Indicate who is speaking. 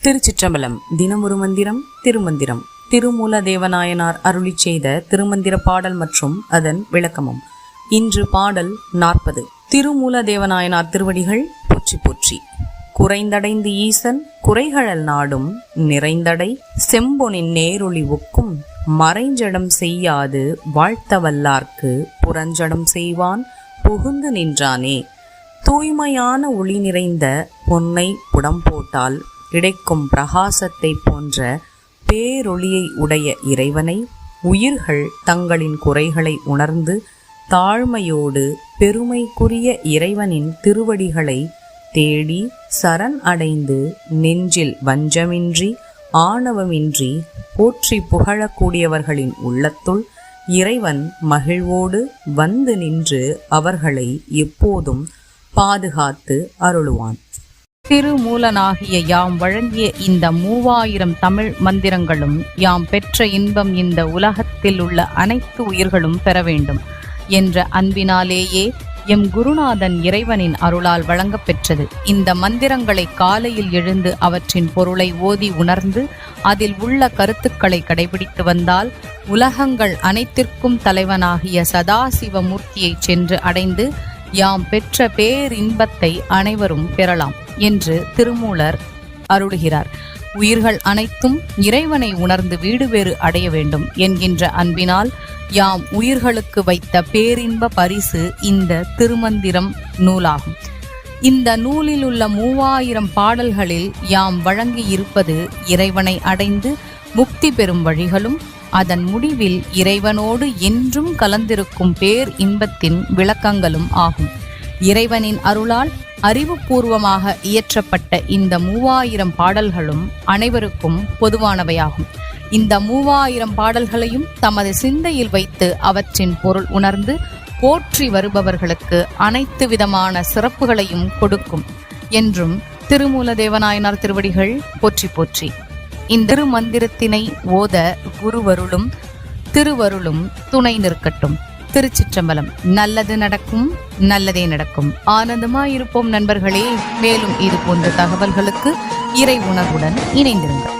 Speaker 1: திருச்சிற்றம்பலம். தினமொரு மந்திரம். திருமந்திரம். திருமூல தேவநாயனார் அருளி செய்த திருமந்திர பாடல் மற்றும் அதன் விளக்கமும். இன்று பாடல் 40. திருமூல தேவநாயனார் திருவடிகள் போற்றி போற்றி. குறைந்தடைந்து ஈசன் குறைகழல் நாடும் நிறைந்தடை செம்பொனின் நேரொளி ஒக்கும் மறைஞ்சடம் செய்யாது வாழ்த்தவல்லார்க்கு புறஞ்சடம் செய்வான் புகுந்து நின்றானே. தூய்மையான ஒளி நிறைந்த பொன்னை புடம் போட்டால் கிடைக்கும் பிரகாசத்தை போன்ற பேரொளியை உடைய இறைவனை உயிர்கள் தங்களின் குறைகளை உணர்ந்து தாழ்மையோடு பெருமைக்குரிய இறைவனின் திருவடிகளை தேடி சரண் அடைந்து நெஞ்சில் வஞ்சமின்றி ஆணவமின்றி போற்றி புகழக்கூடியவர்களின் உள்ளத்துள் இறைவன் மகிழ்வோடு வந்து நின்று அவர்களை எப்போதும் பாதுகாத்து அருளுவான்.
Speaker 2: திருமூலனாகிய யாம் வழங்கிய இந்த 3000 தமிழ் மந்திரங்களும் யாம் பெற்ற இன்பம் இந்த உலகத்தில் உள்ள அனைத்து உயிர்களும் பெற வேண்டும் என்ற அன்பினாலேயே எம் குருநாதன் இறைவனின் அருளால் வழங்கப் பெற்றது. இந்த மந்திரங்களை காலையில் எழுந்து அவற்றின் பொருளை ஓதி உணர்ந்து அதில் உள்ள கருத்துக்களை கடைபிடித்து வந்தால் உலகங்கள் அனைத்திற்கும் தலைவனாகிய சதாசிவமூர்த்தியை சென்று அடைந்து யாம் பெற்ற பேரின்பத்தை அனைவரும் பெறலாம் என்று திருமூலர் அருளுகிறார். உயிர்கள் அனைத்தும் இறைவனை உணர்ந்து வீடு பேறு அடைய வேண்டும் என்கின்ற அன்பினால் யாம் உயிர்களுக்கு வைத்த பேரின்ப பரிசு இந்த திருமந்திரம் நூலாகும். இந்த நூலில் உள்ள 3000 பாடல்களில் யாம் வழங்கி இருப்பது இறைவனை அடைந்து முக்தி பெறும் வழிகளும் அதன் முடிவில் இறைவனோடு என்றும் கலந்திருக்கும் பேர் இன்பத்தின் விளக்கங்களும் ஆகும். இறைவனின் அருளால் அறிவுபூர்வமாக இயற்றப்பட்ட இந்த 3000 பாடல்களும் அனைவருக்கும் பொதுவானவையாகும். இந்த 3000 பாடல்களையும் தமது சிந்தையில் வைத்து அவற்றின் பொருள் உணர்ந்து போற்றி வருபவர்களுக்கு அனைத்து விதமான சிறப்புகளையும் கொடுக்கும் என்றும் திருமூல தேவநாயனார் திருவடிகள் போற்றி போற்றி. இந்த திருமந்திரத்தினை ஓத குருவருளும் திருவருளும் துணை நிற்கட்டும். திருச்சிற்றம்பலம். நல்லது நடக்கும், நல்லதே நடக்கும். ஆனந்தமாயிருப்போம் நண்பர்களே. மேலும் இது போன்ற தகவல்களுக்கு இறை உணர்வுடன் இணைந்திருங்கள்.